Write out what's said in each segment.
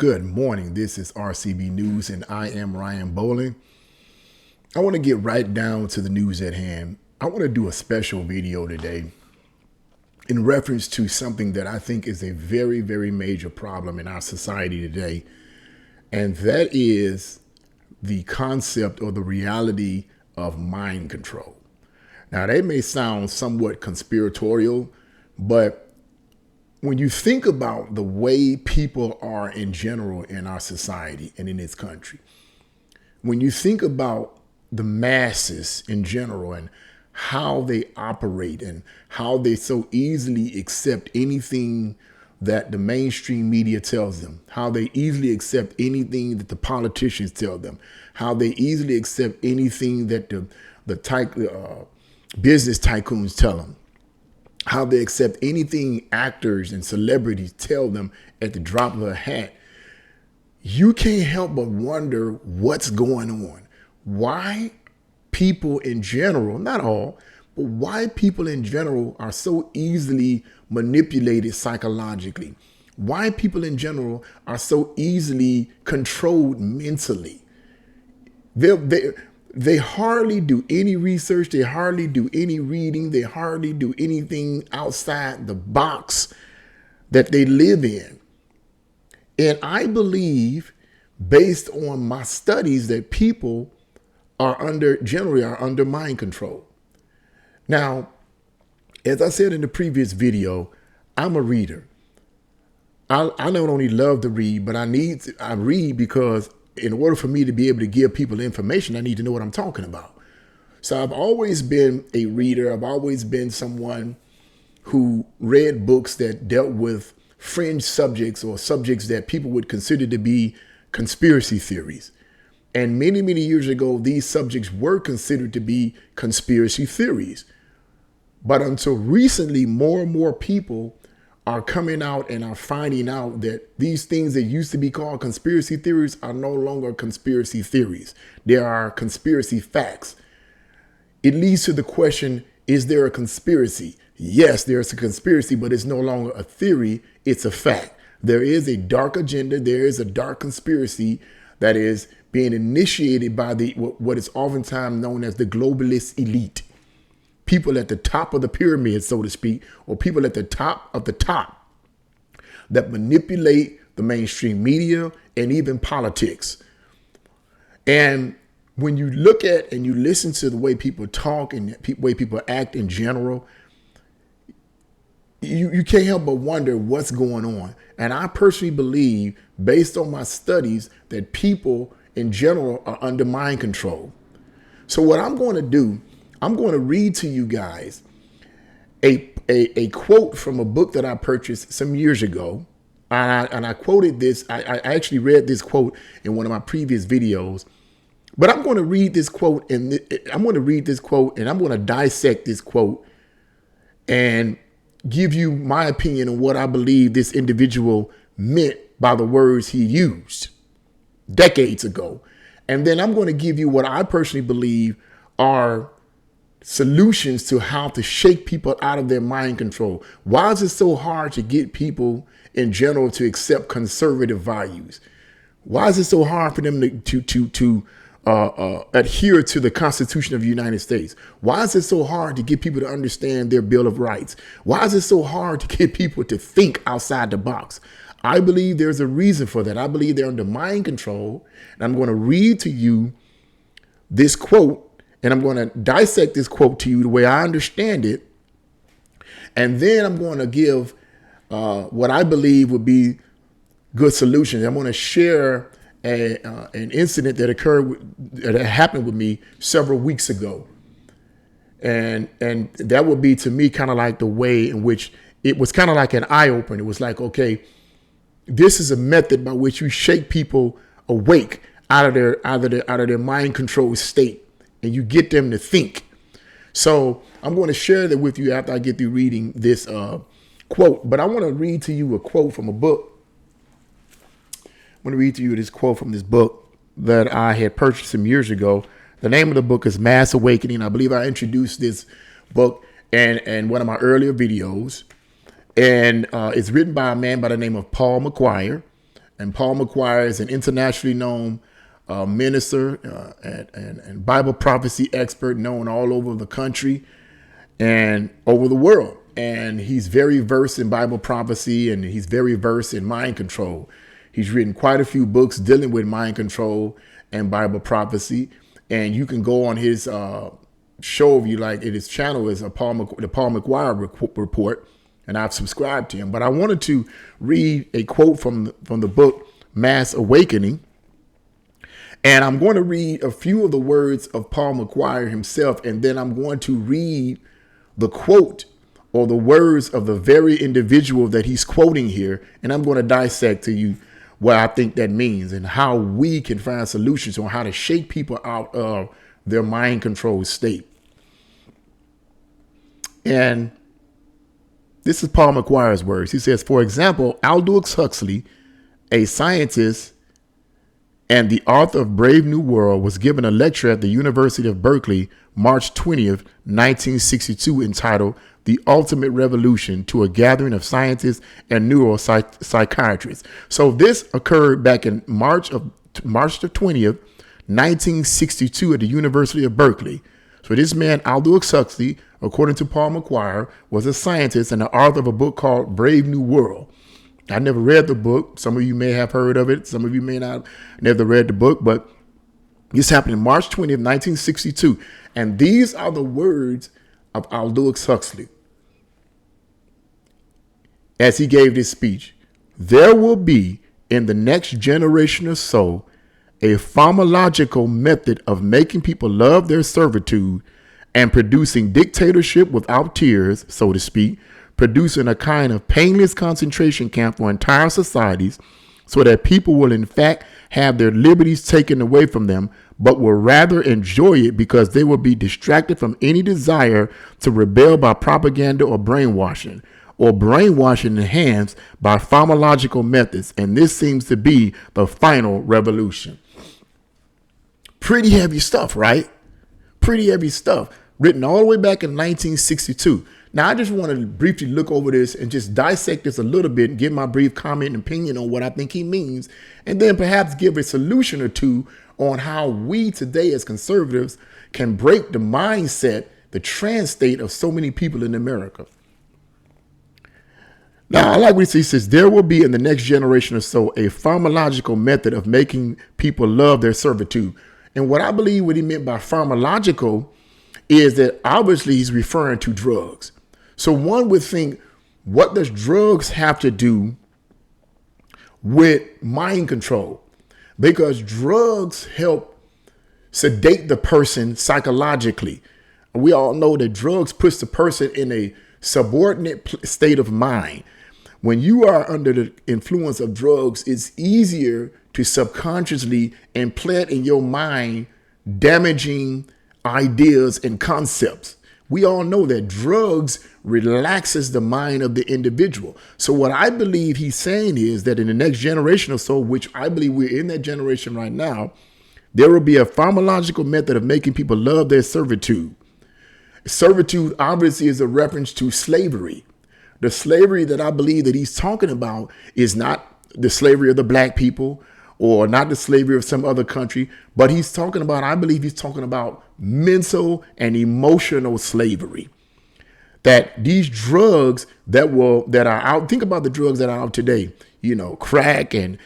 Good morning. This is RCB News, and I am Ryan Bowling. I want to get right down to the news at hand. I want to do a special video today in reference to something that I think is a very, very major problem in our society today, and that is the concept or the reality of mind control. Now, that may sound somewhat conspiratorial, but when you think about the way people are in general in our society and in this country, when you think about the masses in general and how they operate and how they so easily accept anything that the mainstream media tells them, how they easily accept anything that the politicians tell them, how they easily accept anything that the business tycoons tell them, how they accept anything actors and celebrities tell them at the drop of a hat, you can't help but wonder what's going on. Why people in general, not all, but why people in general are so easily manipulated psychologically. Why people in general are so easily controlled mentally. They hardly do any research. They hardly do any reading. They hardly do anything outside the box that they live in. And I believe, based on my studies, that people generally are under mind control. Now, as I said in the previous video, I'm a reader. I not only love to read, but I read because in order for me to be able to give people information, I need to know what I'm talking about. So I've always been a reader. I've always been someone who read books that dealt with fringe subjects or subjects that people would consider to be conspiracy theories. And many, many years ago, these subjects were considered to be conspiracy theories. But until recently, more and more people are coming out and are finding out that these things that used to be called conspiracy theories are no longer conspiracy theories. They are conspiracy facts. It leads to the question, is there a conspiracy? Yes, there's a conspiracy, but it's no longer a theory, it's a fact. There is a dark agenda, there is a dark conspiracy that is being initiated by what is oftentimes known as the globalist elite. People at the top of the pyramid, so to speak, or people at the top of the top that manipulate the mainstream media and even politics. And when you look at and you listen to the way people talk and the way people act in general, you can't help but wonder what's going on. And I personally believe, based on my studies, that people in general are under mind control. So what I'm going to do, I'm going to read to you guys a quote from a book that I purchased some years ago. And I quoted this. I actually read this quote in one of my previous videos. But I'm going to read this quote and I'm going to dissect this quote and give you my opinion on what I believe this individual meant by the words he used decades ago. And then I'm going to give you what I personally believe are solutions to how to shake people out of their mind control. Why is it so hard to get people in general to accept conservative values? Why is it so hard for them to adhere to the Constitution of the United States? Why is it so hard to get people to understand their Bill of Rights? Why is it so hard to get people to think outside the box? I believe there's a reason for that. I believe they're under mind control. And I'm going to read to you this quote, and I'm going to dissect this quote to you the way I understand it. And then I'm going to give what I believe would be good solutions. I'm going to share an incident that happened with me several weeks ago. And that would be, to me, kind of like the way in which it was kind of like an eye opener. It was like, okay, this is a method by which you shake people awake out of their mind controlled state, and you get them to think. So I'm going to share that with you after I get through reading this quote. But I want to read to you a quote from a book. I'm going to read to you this quote from this book that I had purchased some years ago. The name of the book is Mass Awakening. I believe I introduced this book in one of my earlier videos. And it's written by a man by the name of Paul McGuire. And Paul McGuire is an internationally known minister and Bible prophecy expert known all over the country and over the world. And he's very versed in Bible prophecy, and he's very versed in mind control. He's written quite a few books dealing with mind control and Bible prophecy. And you can go on his show if you like. His channel is the Paul McGuire Report, and I've subscribed to him. But I wanted to read a quote from the book Mass Awakening. And I'm going to read a few of the words of Paul McGuire himself, and then I'm going to read the quote or the words of the very individual that he's quoting here. And I'm going to dissect to you what I think that means and how we can find solutions on how to shake people out of their mind control state. And this is Paul McGuire's words. He says, for example, Aldous Huxley, a scientist and the author of Brave New World, was given a lecture at the University of Berkeley, March 20th, 1962, entitled The Ultimate Revolution, to a gathering of scientists and neuropsychiatrists. So this occurred back in March the 20th, 1962 at the University of Berkeley. So this man, Aldous Huxley, according to Paul McGuire, was a scientist and the author of a book called Brave New World. I never read the book. Some of you may have heard of it. Some of you may not never read the book, but this happened in March 20th, 1962. And these are the words of Aldous Huxley as he gave this speech. There will be in the next generation or so a pharmacological method of making people love their servitude and producing dictatorship without tears, so to speak, producing a kind of painless concentration camp for entire societies so that people will in fact have their liberties taken away from them, but will rather enjoy it because they will be distracted from any desire to rebel by propaganda or brainwashing enhanced by pharmacological methods. And this seems to be the final revolution. Pretty heavy stuff, right? Pretty heavy stuff, written all the way back in 1962. Now, I just want to briefly look over this and just dissect this a little bit and give my brief comment and opinion on what I think he means, and then perhaps give a solution or two on how we today as conservatives can break the mindset, the trance state of so many people in America. Now, I like what he says, there will be in the next generation or so a pharmacological method of making people love their servitude. And what I believe what he meant by pharmacological is that obviously he's referring to drugs. So one would think, what does drugs have to do with mind control? Because drugs help sedate the person psychologically. We all know that drugs puts the person in a subordinate state of mind. When you are under the influence of drugs, it's easier to subconsciously implant in your mind damaging ideas and concepts. We all know that drugs relaxes the mind of the individual. So what I believe he's saying is that in the next generation or so, which I believe we're in that generation right now, there will be a pharmacological method of making people love their servitude. Servitude obviously is a reference to slavery. The slavery that I believe that he's talking about is not the slavery of the black people or not the slavery of some other country, but he's talking about, I believe he's talking about mental and emotional slavery. That these drugs that are out, think about the drugs that are out today, you know, crack and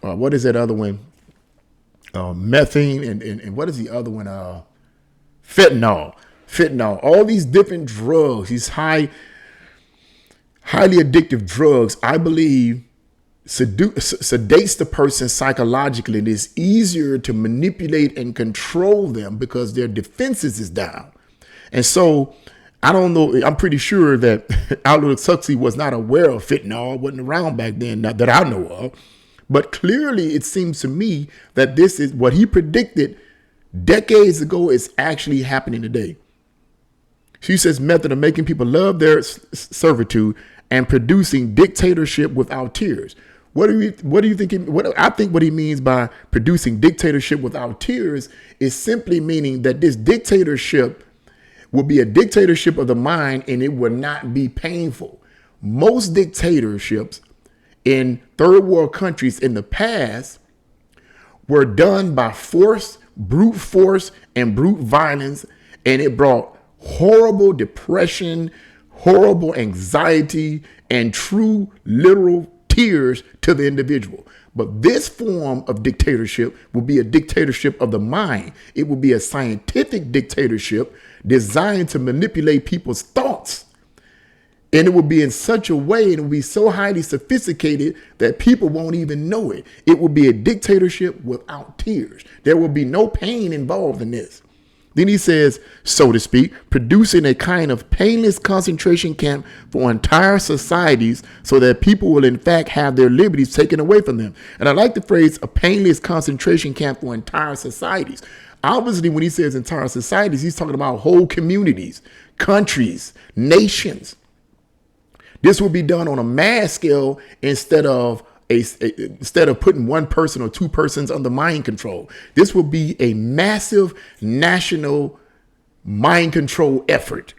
what is that other one? Methane and what is the other one? Fentanyl, all these different drugs, these highly addictive drugs, I believe sedates the person psychologically, and it's easier to manipulate and control them because their defenses is down. And so I don't know, I'm pretty sure that Aldous Huxley was not aware of fentanyl, wasn't around back then, not that I know of. But clearly it seems to me that this is what he predicted decades ago is actually happening today. She says method of making people love their servitude and producing dictatorship without tears. What do you think? I think what he means by producing dictatorship without tears is simply meaning that this dictatorship will be a dictatorship of the mind and it will not be painful. Most dictatorships in third world countries in the past were done by brute force and brute violence, and it brought horrible depression, horrible anxiety, and true literal tears to the individual. But this form of dictatorship will be a dictatorship of the mind. It will be a scientific dictatorship designed to manipulate people's thoughts. And it will be in such a way, and it will be so highly sophisticated that people won't even know it. It will be a dictatorship without tears. There will be no pain involved in this. Then he says, so to speak, producing a kind of painless concentration camp for entire societies so that people will in fact have their liberties taken away from them. And I like the phrase a painless concentration camp for entire societies. Obviously, when he says entire societies, he's talking about whole communities, countries, nations. This will be done on a mass scale instead of putting one person or two persons under mind control. This will be a massive national mind control effort.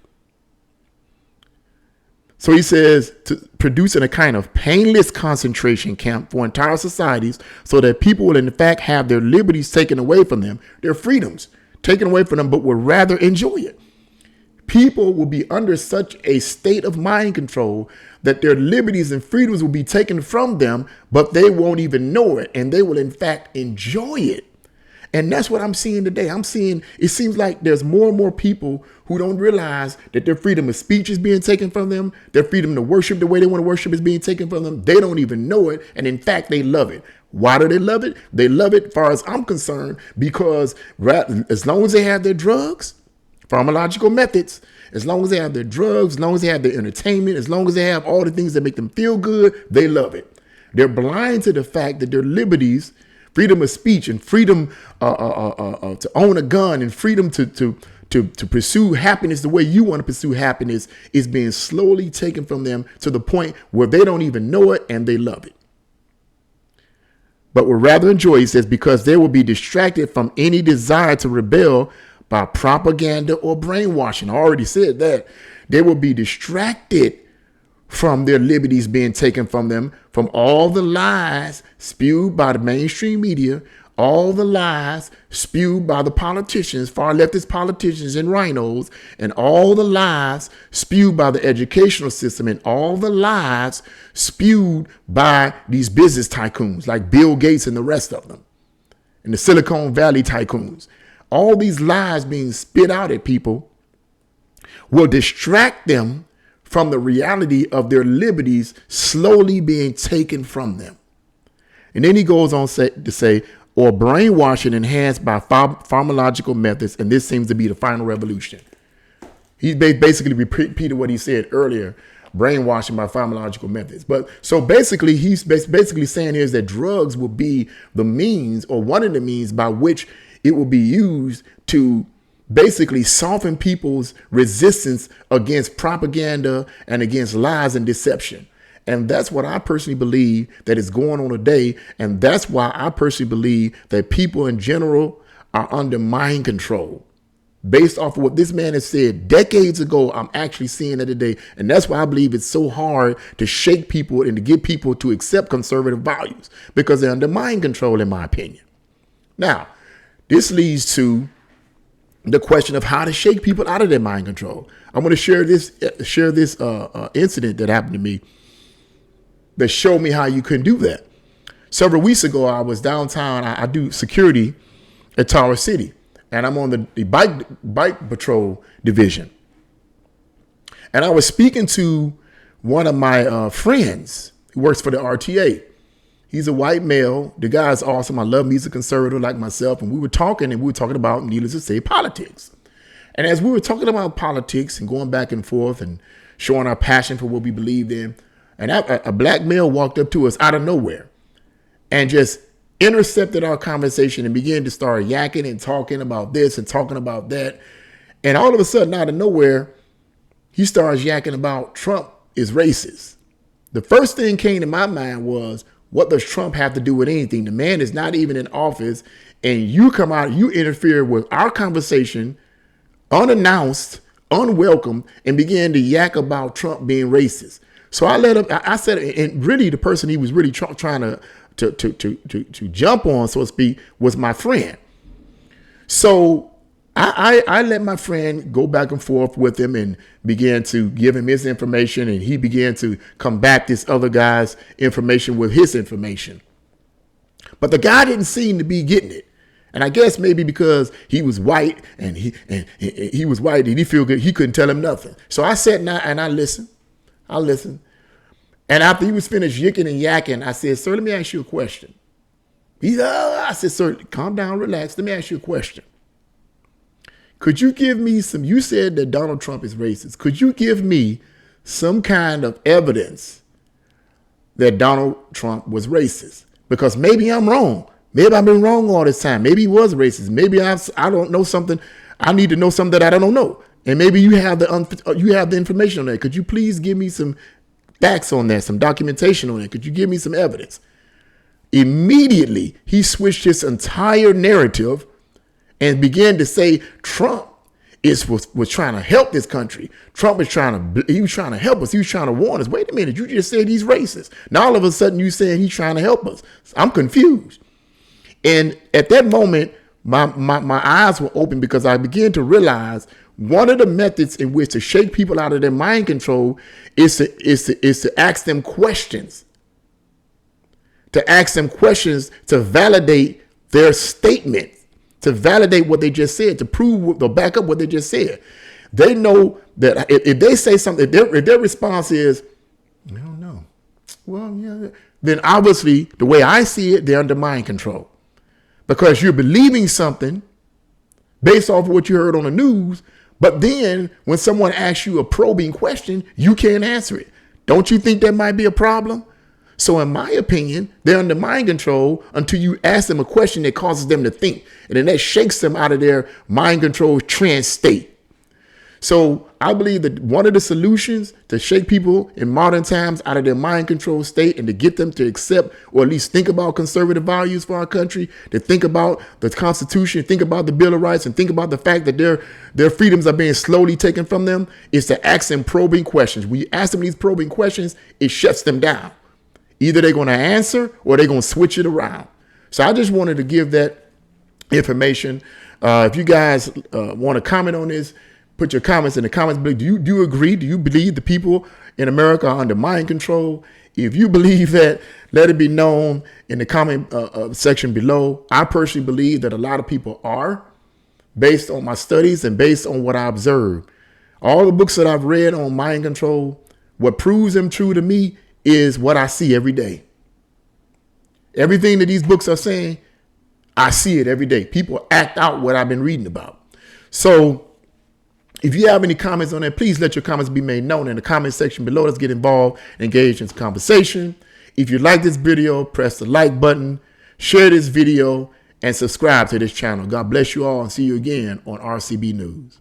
So he says to producing a kind of painless concentration camp for entire societies so that people will in fact have their liberties taken away from them, their freedoms taken away from them, but will rather enjoy it. People will be under such a state of mind control that their liberties and freedoms will be taken from them, but they won't even know it. And they will, in fact, enjoy it. And that's what I'm seeing today. I'm seeing it seems like there's more and more people who don't realize that their freedom of speech is being taken from them. Their freedom to worship the way they want to worship is being taken from them. They don't even know it. And in fact, they love it. Why do they love it? They love it, as far as I'm concerned, because as long as they have their drugs, pharmacological methods, as long as they have their drugs, as long as they have their entertainment, as long as they have all the things that make them feel good, they love it. They're blind to the fact that their liberties, freedom of speech and freedom to own a gun and freedom to pursue happiness the way you want to pursue happiness is being slowly taken from them to the point where they don't even know it and they love it. But will rather enjoy, he says, because they will be distracted from any desire to rebel by propaganda or brainwashing. I already said that. They will be distracted from their liberties being taken from them, from all the lies spewed by the mainstream media, all the lies spewed by the politicians, far leftist politicians and rhinos, and all the lies spewed by the educational system, and all the lies spewed by these business tycoons like Bill Gates and the rest of them, and the Silicon Valley tycoons. All these lies being spit out at people will distract them from the reality of their liberties slowly being taken from them. And then he goes on to say, or brainwashing enhanced by pharmacological methods. And this seems to be the final revolution. He basically repeated what he said earlier, brainwashing by pharmacological methods. But so basically, he's basically saying here is that drugs will be the means, or one of the means by which it will be used to basically soften people's resistance against propaganda and against lies and deception. And that's what I personally believe that is going on today. And that's why I personally believe that people in general are under mind control. Based off of what this man has said decades ago, I'm actually seeing that today. And that's why I believe it's so hard to shake people and to get people to accept conservative values, because they're under mind control, in my opinion. Now, this leads to the question of how to shake people out of their mind control. I'm going to share this incident that happened to me that showed me how you can do that. Several weeks ago, I was downtown. I do security at Tower City, and I'm on the bike patrol division. And I was speaking to one of my friends who works for the RTA. He's a white male. The guy's awesome. I love him. He's a conservative like myself. And we were talking about, needless to say, politics. And as we were talking about politics and going back and forth and showing our passion for what we believed in, and a black male walked up to us out of nowhere and just intercepted our conversation and began to start yakking and talking about this and talking about that. And all of a sudden, out of nowhere, he starts yakking about Trump is racist. The first thing came to my mind was, what does Trump have to do with anything? The man is not even in office, and you come out, you interfere with our conversation unannounced, unwelcome, and begin to yak about Trump being racist. So I let him. I said, and really, the person he was really trying to jump on, so to speak, was my friend. So I let my friend go back and forth with him and began to give him his information, and he began to come back this other guy's information with his information. But the guy didn't seem to be getting it. And I guess maybe because he was white and he was white and he feel good, he couldn't tell him nothing. So I sat and I listened. And after he was finished yicking and yakking, I said, sir, let me ask you a question. I said, sir, calm down, relax. Let me ask you a question. Could you give me you said that Donald Trump is racist. Could you give me some kind of evidence that Donald Trump was racist? Because maybe I'm wrong. Maybe I've been wrong all this time. Maybe he was racist. Maybe I don't know something. I need to know something that I don't know. And maybe you have the information on that. Could you please give me some facts on that, some documentation on that? Could you give me some evidence? Immediately, he switched his entire narrative and began to say Trump was trying to help this country. Trump was trying to help us. He was trying to warn us. Wait a minute, you just said he's racist. Now all of a sudden you saying he's trying to help us. I'm confused. And at that moment, my eyes were open because I began to realize one of the methods in which to shake people out of their mind control is to ask them questions. To ask them questions to validate their statement, to validate what they just said, to prove or back up what they just said. They know that if they say something, if their response is, I don't know, well, yeah, then obviously the way I see it, they're under mind control. Because you're believing something based off of what you heard on the news, but then when someone asks you a probing question, you can't answer it. Don't you think that might be a problem? So in my opinion, they're under mind control until you ask them a question that causes them to think. And then that shakes them out of their mind control trance state. So I believe that one of the solutions to shake people in modern times out of their mind control state and to get them to accept or at least think about conservative values for our country, to think about the Constitution, think about the Bill of Rights, and think about the fact that their freedoms are being slowly taken from them, is to ask them probing questions. When you ask them these probing questions, it shuts them down. Either they're going to answer or they're going to switch it around. So I just wanted to give that information. If you guys want to comment on this, put your comments in the comments below. Do you agree? Do you believe the people in America are under mind control? If you believe that, let it be known in the comment section below. I personally believe that a lot of people are, based on my studies and based on what I observed. All the books that I've read on mind control, what proves them true to me is what I see every day. Everything that these books are saying, I see it every day. People act out what I've been reading about. So if you have any comments on that, please let your comments be made known in the comment section below. Let's get involved and engage in this conversation. If you like this video, press the like button, share this video, and subscribe to this channel. God bless you all and see you again on RCB News.